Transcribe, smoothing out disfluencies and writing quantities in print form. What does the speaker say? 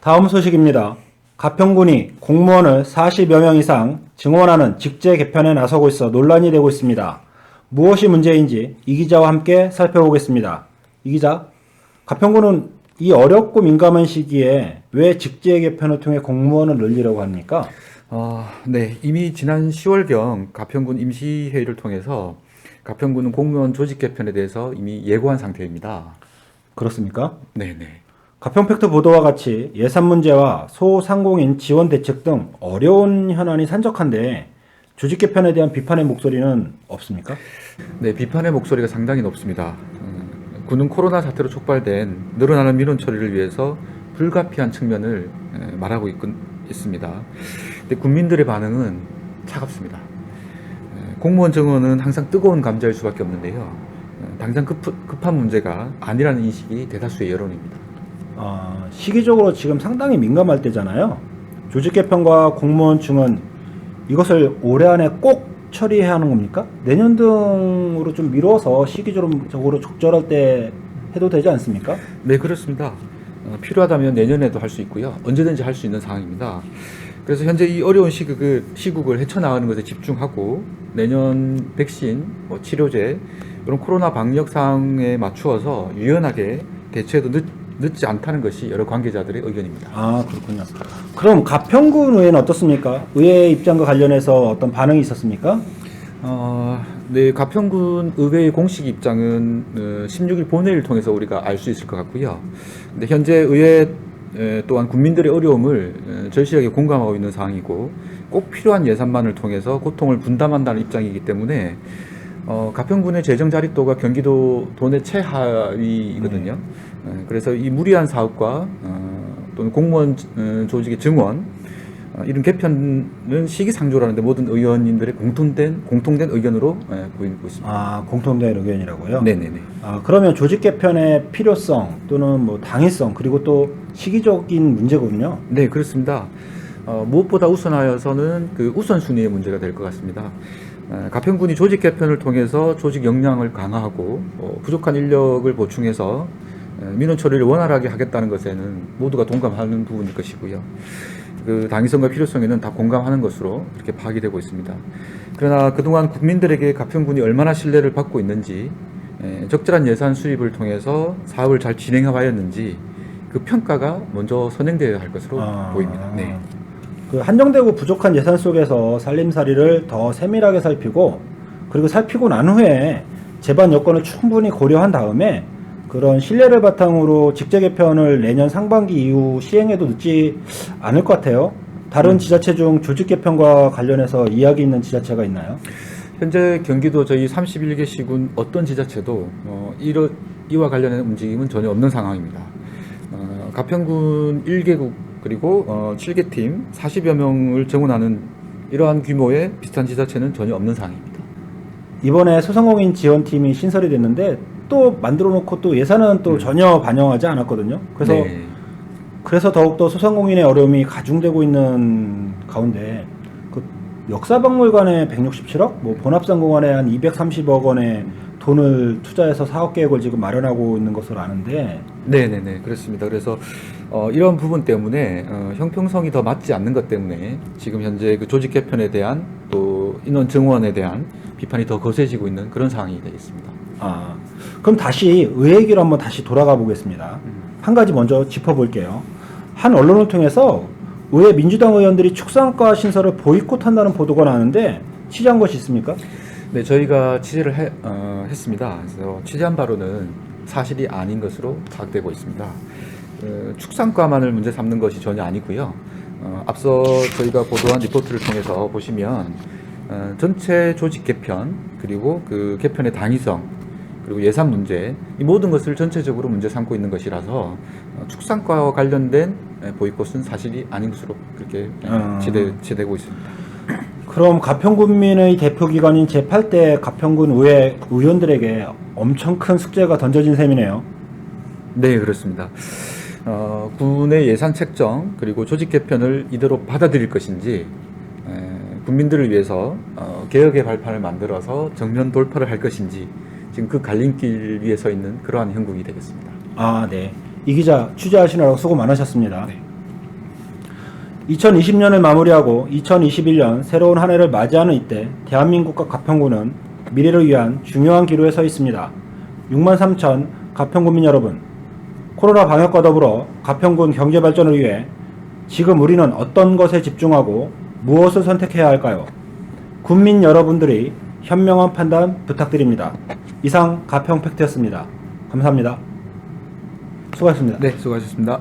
다음 소식입니다. 가평군이 공무원을 40여 명 이상 증원하는 직제 개편에 나서고 있어 논란이 되고 있습니다. 무엇이 문제인지 이 기자와 함께 살펴보겠습니다. 이 기자, 가평군은 이 어렵고 민감한 시기에 왜 직제 개편을 통해 공무원을 늘리려고 합니까? 네. 이미 지난 10월경 가평군 임시회의를 통해서 가평군은 공무원 조직 개편에 대해서 이미 예고한 상태입니다. 그렇습니까? 네네. 가평팩트 보도와 같이 예산 문제와 소상공인 지원 대책 등 어려운 현안이 산적한데 조직 개편에 대한 비판의 목소리는 없습니까? 네, 비판의 목소리가 상당히 높습니다. 군은 코로나 사태로 촉발된 늘어나는 민원 처리를 위해서 불가피한 측면을 말하고 있습니다. 근데 국민들의 반응은 차갑습니다. 공무원 정원은 항상 뜨거운 감자일 수밖에 없는데요. 당장 급한 문제가 아니라는 인식이 대다수의 여론입니다. 시기적으로 지금 상당히 민감할 때잖아요. 조직 개편과 공무원 증원 이것을 올해 안에 꼭 처리해야 하는 겁니까? 내년 등으로 좀 미뤄서 시기적으로 적절할 때 해도 되지 않습니까? 네, 그렇습니다. 필요하다면 내년에도 할 수 있고요. 언제든지 할 수 있는 상황입니다. 그래서 현재 이 어려운 시국을 헤쳐나가는 것에 집중하고 내년 백신, 치료제, 이런 코로나 방역 상황에 맞추어서 유연하게 대처해도 늦지 않다는 것이 여러 관계자들의 의견입니다. 그렇군요. 그럼 가평군 의회는 어떻습니까? 의회 입장과 관련해서 어떤 반응이 있었습니까? 네, 가평군 의회의 공식 입장은 16일 본회의를 통해서 우리가 알 수 있을 것 같고요. 근데 현재 의회 또한 국민들의 어려움을 절실하게 공감하고 있는 상황이고 꼭 필요한 예산만을 통해서 고통을 분담한다는 입장이기 때문에 가평군의 재정 자립도가 경기도 도내 최하위이거든요. 그래서 이 무리한 사업과 또는 공무원 조직의 증원 이런 개편은 시기상조라는데 모든 의원님들의 공통된 의견으로 보이고 있습니다. 공통된 의견이라고요? 네네네. 그러면 조직 개편의 필요성 또는 당위성 그리고 또 시기적인 문제거든요. 네, 그렇습니다. 무엇보다 우선하여서는 그 우선순위의 문제가 될 것 같습니다. 가평군이 조직 개편을 통해서 조직 역량을 강화하고 부족한 인력을 보충해서 민원 처리를 원활하게 하겠다는 것에는 모두가 동감하는 부분일 것이고요. 그 당위성과 필요성에는 다 공감하는 것으로 그렇게 파악이 되고 있습니다. 그러나 그동안 국민들에게 가평군이 얼마나 신뢰를 받고 있는지, 적절한 예산 수립을 통해서 사업을 잘 진행해 왔는지 그 평가가 먼저 선행되어야 할 것으로 보입니다. 네. 그 한정되고 부족한 예산 속에서 살림살이를 더 세밀하게 살피고 그리고 살피고 난 후에 제반 여건을 충분히 고려한 다음에 그런 신뢰를 바탕으로 직제 개편을 내년 상반기 이후 시행해도 늦지 않을 것 같아요. 다른 지자체 중 조직 개편과 관련해서 이야기 있는 지자체가 있나요? 현재 경기도 저희 31개 시군 어떤 지자체도 이와 관련된 움직임은 전혀 없는 상황입니다. 가평군 1개국 그리고 7개 팀 40여 명을 정원하는 이러한 규모의 비슷한 지자체는 전혀 없는 상황입니다. 이번에 소상공인 지원팀이 신설이 됐는데 또 만들어 놓고 또 예산은 또 전혀 반영하지 않았거든요. 그래서 더욱더 소상공인의 어려움이 가중되고 있는 가운데 그 역사박물관에 167억, 본합상공원에 한 230억 원의 돈을 투자해서 사업 계획을 지금 마련하고 있는 것으로 아는데. 네네네, 그렇습니다. 그래서 이런 부분 때문에 형평성이 더 맞지 않는 것 때문에 지금 현재 그 조직 개편에 대한 또 인원 증원에 대한 비판이 더 거세지고 있는 그런 상황이 되겠습니다. 그럼 다시 의회 얘기로 한번 다시 돌아가 보겠습니다. 한 가지 먼저 짚어볼게요. 한 언론을 통해서 의회 민주당 의원들이 축산과 신설을 보이콧한다는 보도가 나는데 취재한 것이 있습니까? 네, 저희가 취재를 했습니다. 그래서 취재한 바로는 사실이 아닌 것으로 파악되고 있습니다. 축산과만을 문제 삼는 것이 전혀 아니고요. 앞서 저희가 보도한 리포트를 통해서 보시면 전체 조직 개편 그리고 그 개편의 당위성 그리고 예산 문제 이 모든 것을 전체적으로 문제 삼고 있는 것이라서 축산과와 관련된 보이콧은 사실이 아닌 것으로 그렇게 취재되고 있습니다. 그럼 가평군민의 대표기관인 제8대 가평군 의회 의원들에게 엄청 큰 숙제가 던져진 셈이네요. 네, 그렇습니다. 군의 예산 책정 그리고 조직 개편을 이대로 받아들일 것인지 국민들을 위해서 개혁의 발판을 만들어서 정면 돌파를 할 것인지 지금 그 갈림길 위에 서 있는 그러한 형국이 되겠습니다. 네. 이 기자 취재하시느라고 수고 많으셨습니다. 네. 2020년을 마무리하고 2021년 새로운 한 해를 맞이하는 이때 대한민국과 가평군은 미래를 위한 중요한 기로에 서 있습니다. 63,000 가평군민 여러분, 코로나 방역과 더불어 가평군 경제 발전을 위해 지금 우리는 어떤 것에 집중하고 무엇을 선택해야 할까요? 군민 여러분들이 현명한 판단 부탁드립니다. 이상 가평 팩트였습니다. 감사합니다. 수고하셨습니다. 네, 수고하셨습니다.